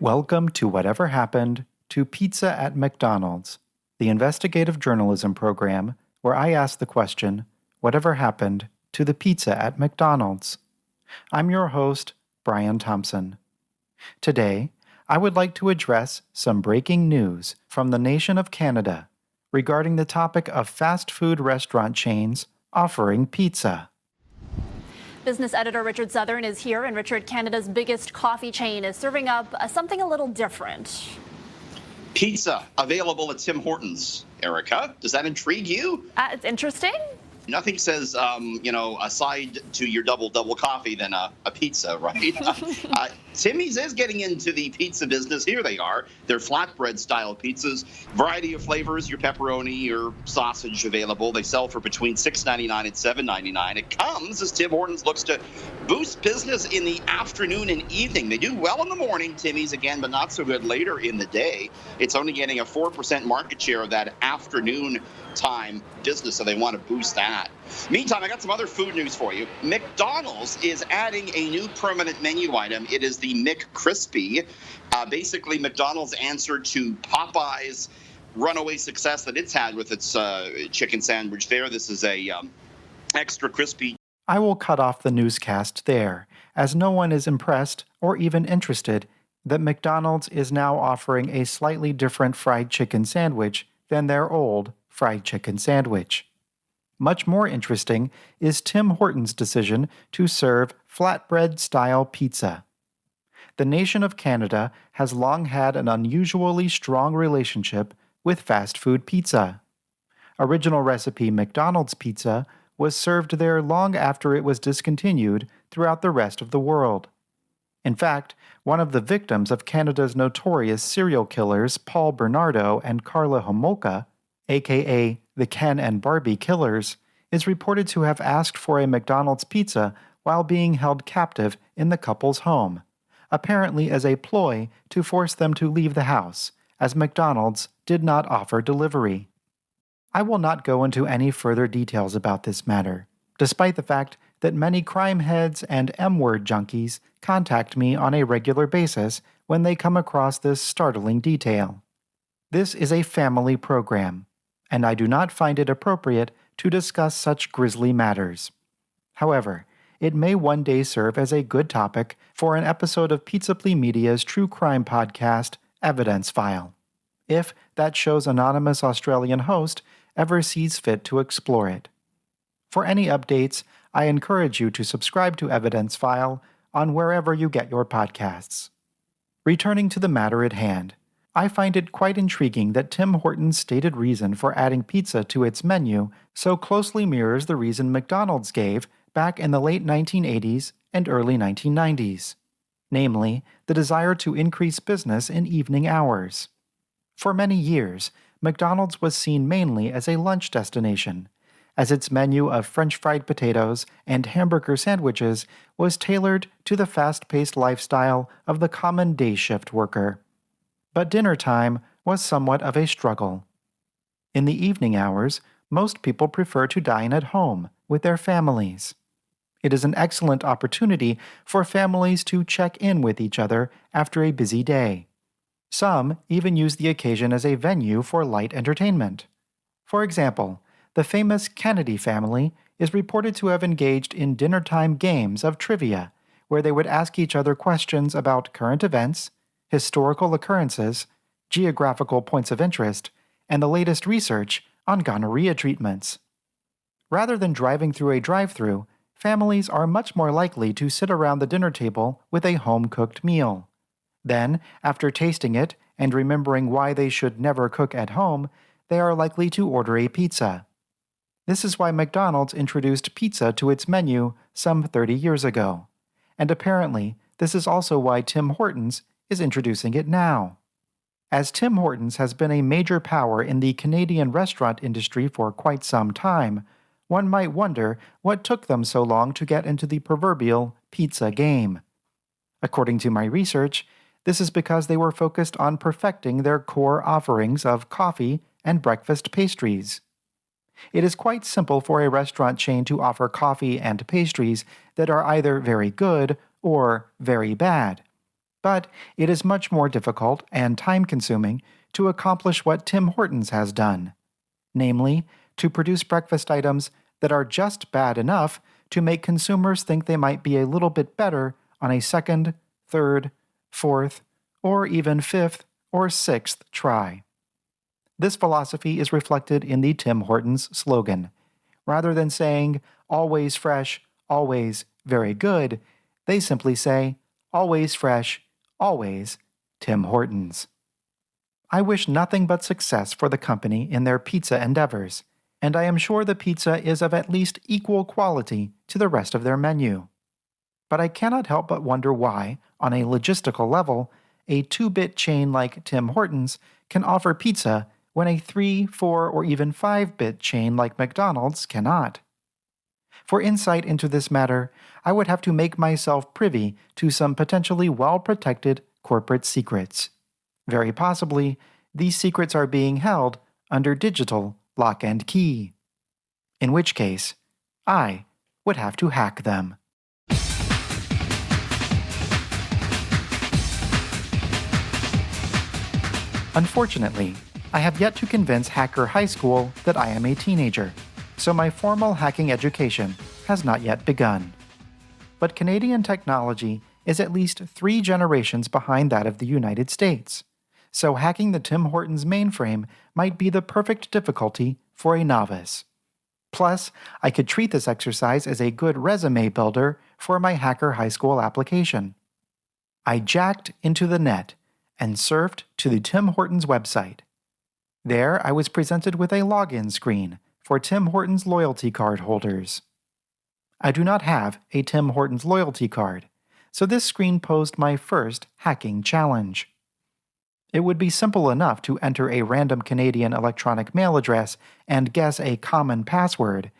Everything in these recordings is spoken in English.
Welcome to Whatever Happened to Pizza at McDonald's, the investigative journalism program where I ask the question, whatever happened to the pizza at McDonald's? I'm your host, Brian Thompson. Today, I would like to address some breaking news from the nation of Canada regarding the topic of fast food restaurant chains offering pizza. Business editor Richard Southern is here, and Richard, Canada's biggest coffee chain is serving up something a little different. Pizza available at Tim Hortons. Erica, does that intrigue you? It's interesting. Nothing says, aside to your double coffee than a pizza, right? Timmy's is getting into the pizza business. Here they are. They're flatbread style pizzas. Variety of flavors, your pepperoni, your sausage available. They sell for between $6.99 and $7.99. It comes as Tim Hortons looks to boost business in the afternoon and evening. They do well in the morning, Timmy's again, but not so good later in the day. It's only getting a 4% market share of that afternoon time business, so they want to boost that. Meantime, I got some other food news for you. McDonald's is adding a new permanent menu item. It is the McCrispy. Basically, McDonald's answered to Popeye's runaway success that it's had with its chicken sandwich there. This is a extra crispy. I will cut off the newscast there, as no one is impressed or even interested that McDonald's is now offering a slightly different fried chicken sandwich than their old fried chicken sandwich. Much more interesting is Tim Horton's decision to serve flatbread-style pizza. The nation of Canada has long had an unusually strong relationship with fast food pizza. Original recipe McDonald's pizza was served there long after it was discontinued throughout the rest of the world. In fact, one of the victims of Canada's notorious serial killers Paul Bernardo and Karla Homolka, aka the Ken and Barbie killers, is reported to have asked for a McDonald's pizza while being held captive in the couple's home, apparently as a ploy to force them to leave the house, as McDonald's did not offer delivery. I will not go into any further details about this matter, despite the fact that many crime heads and M-word junkies contact me on a regular basis when they come across this startling detail. This is a family program, and I do not find it appropriate to discuss such grisly matters. However, it may one day serve as a good topic for an episode of Pizza Plea Media's true crime podcast, Evidence File, if that show's anonymous Australian host ever sees fit to explore it. For any updates, I encourage you to subscribe to Evidence File on wherever you get your podcasts. Returning to the matter at hand, I find it quite intriguing that Tim Horton's stated reason for adding pizza to its menu so closely mirrors the reason McDonald's gave back in the late 1980s and early 1990s, namely, the desire to increase business in evening hours. For many years, McDonald's was seen mainly as a lunch destination, as its menu of French fried potatoes and hamburger sandwiches was tailored to the fast-paced lifestyle of the common day shift worker. But dinner time was somewhat of a struggle. In the evening hours, most people prefer to dine at home with their families. It is an excellent opportunity for families to check in with each other after a busy day. Some even use the occasion as a venue for light entertainment. For example, the famous Kennedy family is reported to have engaged in dinnertime games of trivia, where they would ask each other questions about current events, historical occurrences, geographical points of interest, and the latest research on gonorrhea treatments. Rather than driving through a drive-thru, families are much more likely to sit around the dinner table with a home-cooked meal. Then, after tasting it and remembering why they should never cook at home, they are likely to order a pizza. This is why McDonald's introduced pizza to its menu some 30 years ago, and apparently this is also why Tim Hortons is introducing it now. As Tim Hortons has been a major power in the Canadian restaurant industry for quite some time, one might wonder what took them so long to get into the proverbial pizza game. According to my research, this is because they were focused on perfecting their core offerings of coffee and breakfast pastries. It is quite simple for a restaurant chain to offer coffee and pastries that are either very good or very bad. But it is much more difficult and time-consuming to accomplish what Tim Hortons has done, namely, to produce breakfast items that are just bad enough to make consumers think they might be a little bit better on a second, third, fourth, or even fifth or sixth try. This philosophy is reflected in the Tim Hortons slogan. Rather than saying, always fresh, always very good, they simply say, always fresh, always Tim Hortons. I wish nothing but success for the company in their pizza endeavors, and I am sure the pizza is of at least equal quality to the rest of their menu. But I cannot help but wonder why, on a logistical level, a 2-bit chain like Tim Hortons can offer pizza when a 3, 4, or even 5-bit chain like McDonald's cannot. For insight into this matter, I would have to make myself privy to some potentially well-protected corporate secrets. Very possibly, these secrets are being held under digital lock and key. In which case, I would have to hack them. Unfortunately, I have yet to convince Hacker High School that I am a teenager, so my formal hacking education has not yet begun. But Canadian technology is at least 3 generations behind that of the United States, so hacking the Tim Hortons mainframe might be the perfect difficulty for a novice. Plus, I could treat this exercise as a good resume builder for my Hacker High School application. I jacked into the net and surfed to the Tim Hortons website. There, I was presented with a login screen for Tim Hortons loyalty card holders. I do not have a Tim Hortons loyalty card, so this screen posed my first hacking challenge. It would be simple enough to enter a random Canadian electronic mail address and guess a common password,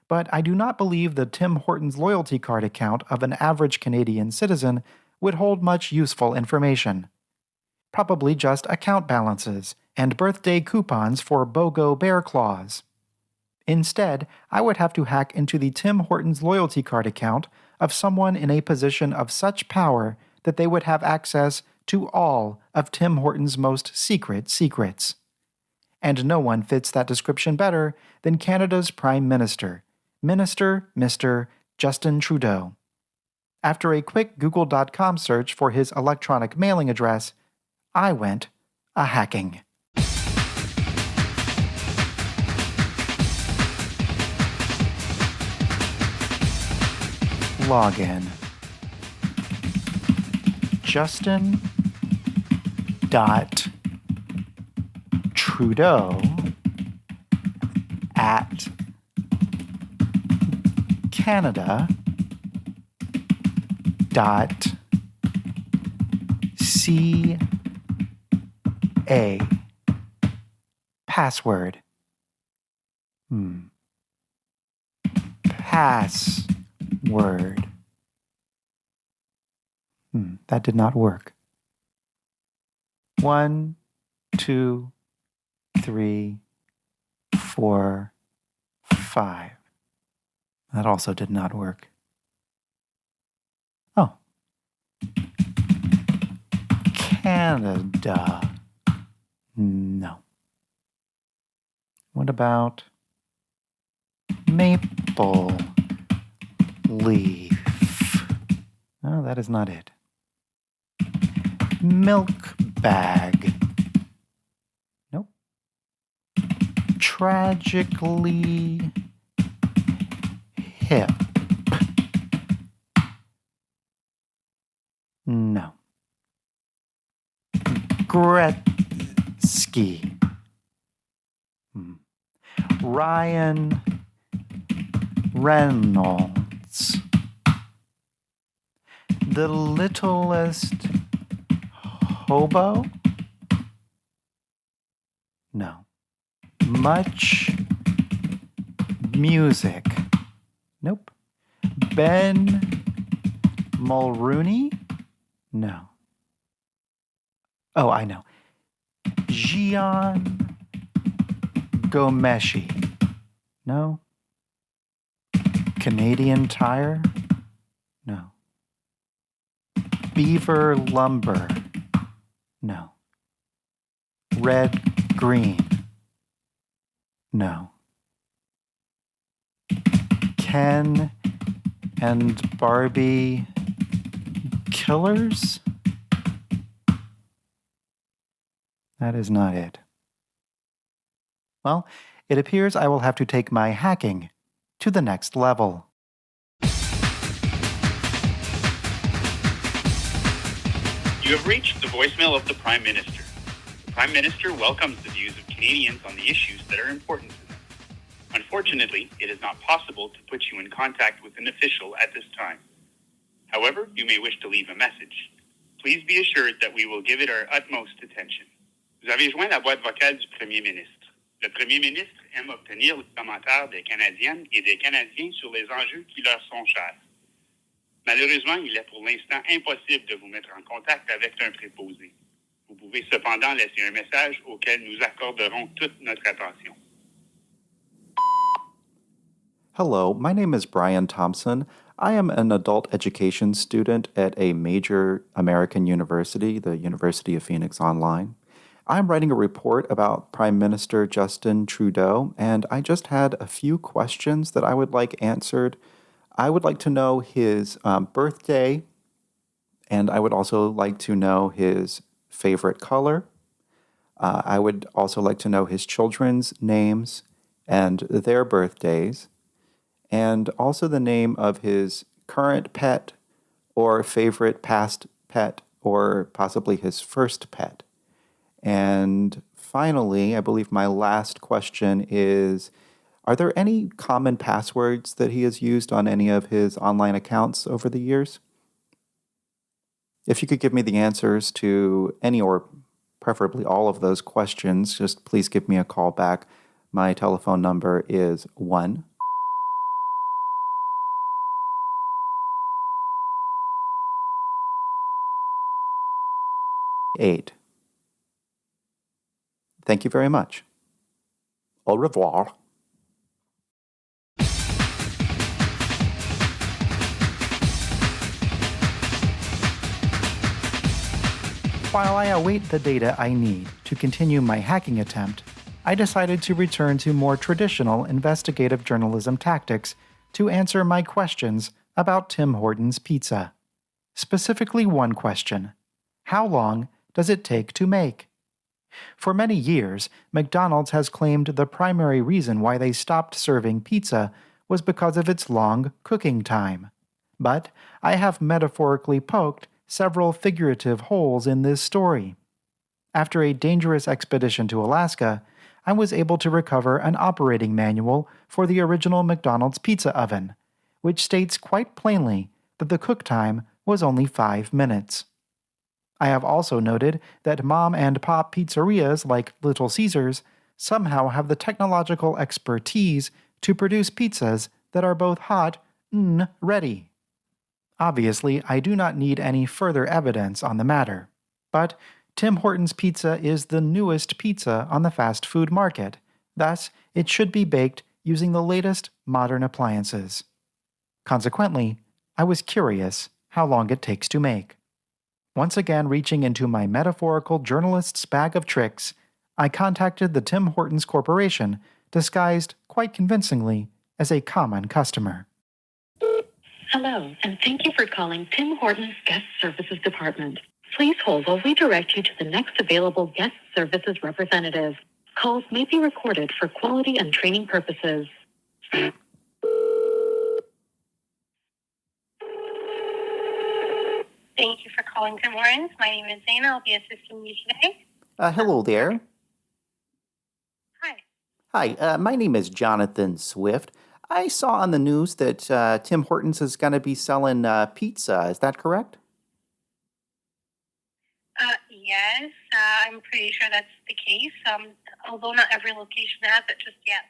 but I do not believe the Tim Hortons loyalty card account of an average Canadian citizen would hold much useful information. Probably just account balances and birthday coupons for BOGO bear claws. Instead, I would have to hack into the Tim Hortons loyalty card account of someone in a position of such power that they would have access to all of Tim Hortons' most secret secrets. And no one fits that description better than Canada's Prime Minister, Mr. Justin Trudeau. After a quick Google.com search for his electronic mailing address, I went a-hacking. Login. Justin dot Trudeau at Canada dot ca password. Password. That did not work. 1, 2, 3, 4, 5. That also did not work. Oh. Canada. No. What about maple leaf? No, that is not it. Milk bag. Nope. Tragically hip. No. Gretzky. Ryan Reynolds. The littlest hobo? No. Much music. Nope. Ben Mulrooney? No. Oh, I know. Gian Gomeshi. No. Canadian Tire? No. Beaver lumber. No. Red green. No. Ken and Barbie killers? That is not it. Well, it appears I will have to take my hacking to the next level. You have reached the voicemail of the Prime Minister. The Prime Minister welcomes the views of Canadians on the issues that are important to them. Unfortunately, it is not possible to put you in contact with an official at this time. However, you may wish to leave a message. Please be assured that we will give it our utmost attention. Vous avez joint la boîte vocale du Premier ministre. Le Premier ministre aime obtenir les commentaires des Canadiennes et des Canadiens sur les enjeux qui leur sont chers. Malheureusement, il est pour l'instant impossible de vous mettre en contact avec un préposé. Vous pouvez cependant laisser un message auquel nous accorderons toute notre attention. Hello, my name is Brian Thompson. I am an adult education student at a major American university, the University of Phoenix Online. I'm writing a report about Prime Minister Justin Trudeau, and I just had a few questions that I would like answered. I would like to know his birthday, and I would also like to know his favorite color. I would also like to know his children's names and their birthdays, and also the name of his current pet or favorite past pet or possibly his first pet. And finally, I believe my last question is, are there any common passwords that he has used on any of his online accounts over the years? If you could give me the answers to any or preferably all of those questions, just please give me a call back. My telephone number is 1 8. Thank you very much. Au revoir. While I await the data I need to continue my hacking attempt, I decided to return to more traditional investigative journalism tactics to answer my questions about Tim Horton's pizza. Specifically one question: how long does it take to make? For many years, McDonald's has claimed the primary reason why they stopped serving pizza was because of its long cooking time. But I have metaphorically poked several figurative holes in this story. After a dangerous expedition to Alaska, I was able to recover an operating manual for the original McDonald's pizza oven, which states quite plainly that the cook time was only 5 minutes. I have also noted that mom and pop pizzerias like Little Caesars somehow have the technological expertise to produce pizzas that are both hot and ready. Obviously, I do not need any further evidence on the matter, but Tim Horton's pizza is the newest pizza on the fast food market, thus it should be baked using the latest modern appliances. Consequently, I was curious how long it takes to make. Once again reaching into my metaphorical journalist's bag of tricks, I contacted the Tim Hortons Corporation, disguised quite convincingly as a common customer. Hello, and thank you for calling Tim Hortons Guest Services Department. Please hold while we direct you to the next available guest services representative. Calls may be recorded for quality and training purposes. Thank you for calling Tim Hortons. My name is Zana. I'll be assisting you today. Hello there. Hi. Hi, my name is Jonathan Swift. I saw on the news that Tim Hortons is going to be selling pizza. Is that correct? Yes, I'm pretty sure that's the case, although not every location has it just yet.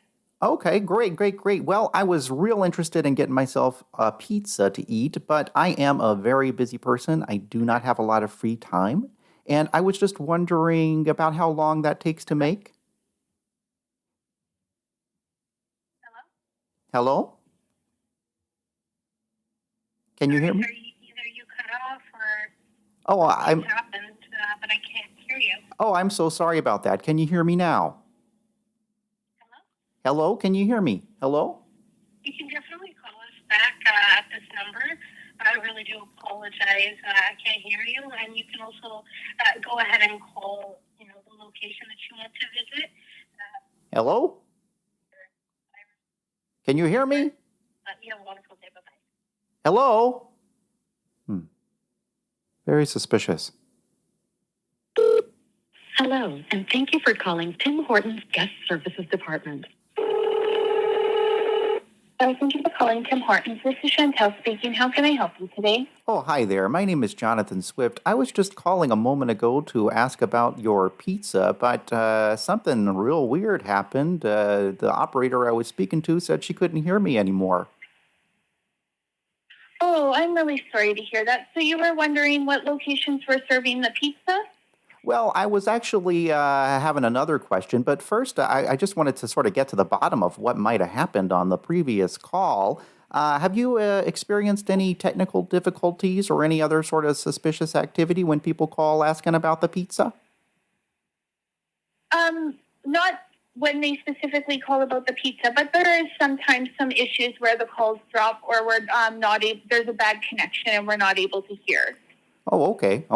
Okay, great. Well, I was real interested in getting myself a pizza to eat, but I am a very busy person. I do not have a lot of free time, and I was just wondering about how long that takes to make. Hello? Can you hear me? Either you cut off or Oh, I'm What happened, but I can't hear you. oh, I'm so sorry about that. Can you hear me now? Hello? Hello, can you hear me? Hello? You can definitely call us back at this number. I really do apologize. I can't hear you. And you can also go ahead and call, the location that you want to visit. Hello? Can you hear me? You have a wonderful day. Bye-bye. Hello? Very suspicious. Hello, and thank you for calling Tim Horton's Guest Services Department. Thank you for calling Tim Hortons. This is Chantel speaking. How can I help you today? Oh, hi there. My name is Jonathan Swift. I was just calling a moment ago to ask about your pizza, but something real weird happened. The operator I was speaking to said she couldn't hear me anymore. Oh, I'm really sorry to hear that. So you were wondering what locations were serving the pizza? Well, I was actually having another question, but first I just wanted to sort of get to the bottom of what might have happened on the previous call. Have you experienced any technical difficulties or any other sort of suspicious activity when people call asking about the pizza? Not when they specifically call about the pizza, but there is sometimes some issues where the calls drop or we're there's a bad connection and we're not able to hear. Oh, okay.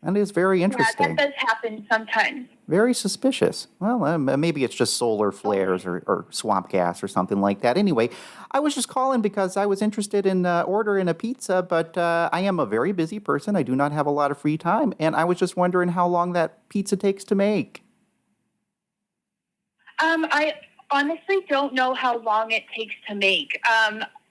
That is very interesting. Yeah, that does happen sometimes. Very suspicious. Well, maybe it's just solar flares or swamp gas or something like that. Anyway, I was just calling because I was interested in ordering a pizza, but I am a very busy person. I do not have a lot of free time, and I was just wondering how long that pizza takes to make. I honestly don't know how long it takes to make.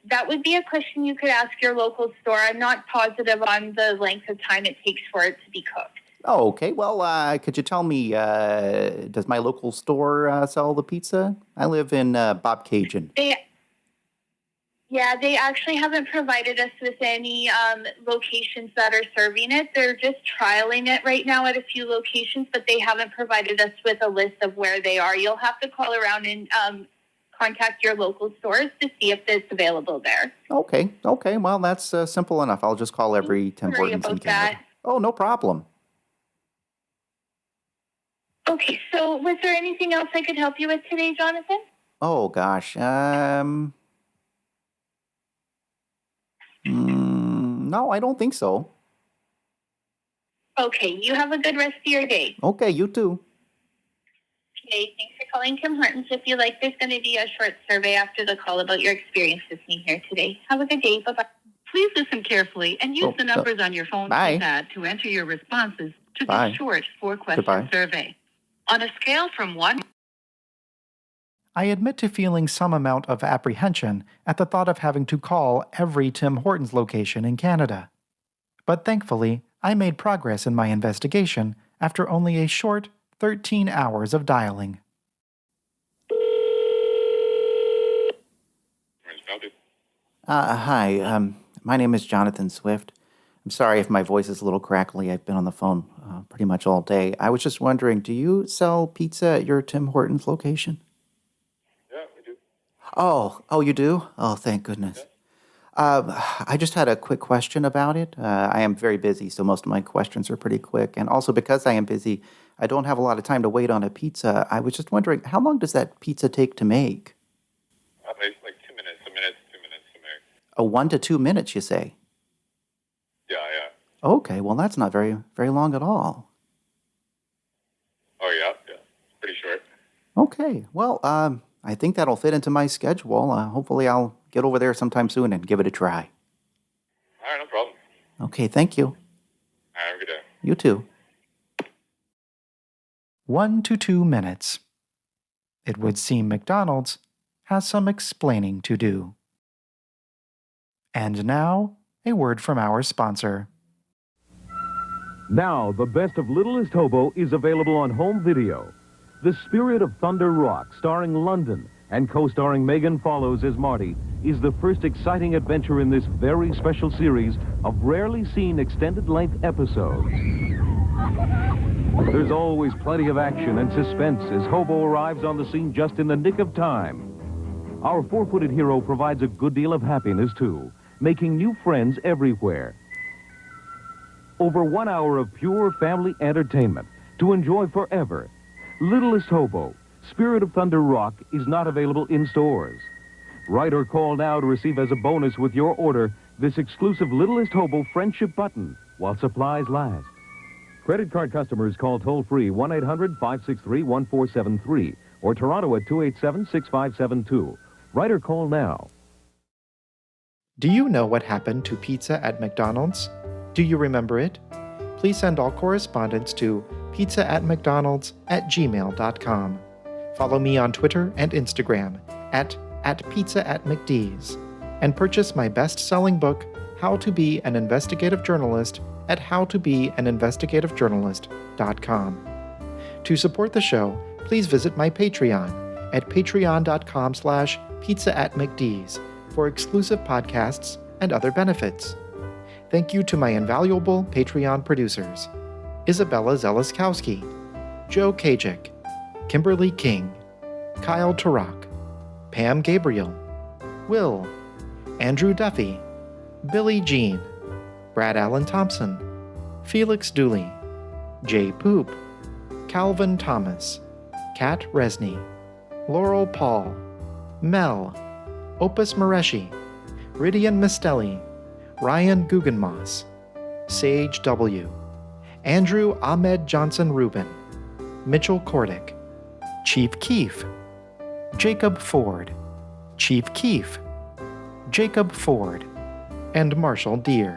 That would be a question you could ask your local store. I'm not positive on the length of time it takes for it to be cooked. Oh, okay. Well, could you tell me, does my local store sell the pizza? I live in Bob Cajun. They actually haven't provided us with any locations that are serving it. They're just trialing it right now at a few locations, but they haven't provided us with a list of where they are. You'll have to call around and contact your local stores to see if it's available there. Okay. Well, that's simple enough. I'll just call every Tim Hortons in Canada. That. Oh, no problem. Okay, so was there anything else I could help you with today, Jonathan? Oh, gosh. No, I don't think so. Okay, you have a good rest of your day. Okay, you too. Okay, thanks for calling Tim Hortons. If you like, there's going to be a short survey after the call about your experience with me here today. Have a good day. Bye-bye. Please listen carefully and use the numbers on your phone Bye. keypad to enter your responses to Bye. this short 4-question Goodbye. survey. On a scale from 1... I admit to feeling some amount of apprehension at the thought of having to call every Tim Hortons location in Canada. But thankfully, I made progress in my investigation after only a short 13 hours of dialing. Hi, my name is Jonathan Swift. I'm sorry if my voice is a little crackly. I've been on the phone pretty much all day. I was just wondering, do you sell pizza at your Tim Hortons location? Yeah, we do. Oh, you do? Oh, thank goodness. I just had a quick question about it. I am very busy, so most of my questions are pretty quick. And also because I am busy, I don't have a lot of time to wait on a pizza. I was just wondering, how long does that pizza take to make? Like 2 minutes, 2 minutes to make. Oh, 1 to 2 minutes, you say? Yeah. Okay, well, that's not very, very long at all. Oh, yeah. Pretty short. Okay, well, I think that'll fit into my schedule. Hopefully I'll get over there sometime soon and give it a try. All right, no problem. Okay, thank you. All right, have a good day. You too. 1 to 2 minutes. It would seem McDonald's has some explaining to do. And now, a word from our sponsor. Now, the best of Littlest Hobo is available on home video. The Spirit of Thunder Rock, starring London and co-starring Megan Follows as Marty, is the first exciting adventure in this very special series of rarely seen extended-length episodes. There's always plenty of action and suspense as Hobo arrives on the scene just in the nick of time. Our four-footed hero provides a good deal of happiness, too, making new friends everywhere. Over 1 hour of pure family entertainment to enjoy forever. Littlest Hobo, Spirit of Thunder Rock is not available in stores. Write or call now to receive as a bonus with your order this exclusive Littlest Hobo friendship button while supplies last. Credit card customers call toll-free 1-800-563-1473 or Toronto at 287-6572. Write or call now. Do you know what happened to pizza at McDonald's? Do you remember it? Please send all correspondence to pizza@mcdonalds@gmail.com. Follow me on Twitter and Instagram at pizza@McD's, and purchase my best-selling book, How to Be an Investigative Journalist, at howtobeaninvestigativejournalist.com. To support the show, please visit my Patreon at patreon.com/pizza@McD's for exclusive podcasts and other benefits. Thank you to my invaluable Patreon producers, Isabella Zeliskowski, Joe Kajik, Kimberly King, Kyle Turok, Pam Gabriel, Will, Andrew Duffy, Billy Jean, Brad Allen Thompson, Felix Dooley, Jay Poop, Calvin Thomas, Kat Resney, Laurel Paul, Mel, Opus Mareshi, Ridian Mistelli, Ryan Guggenmoss, Sage W., Andrew Ahmed Johnson Rubin, Mitchell Kordick, Chief Keefe, Jacob Ford, Chief Keefe, Jacob Ford, and Marshall Deere.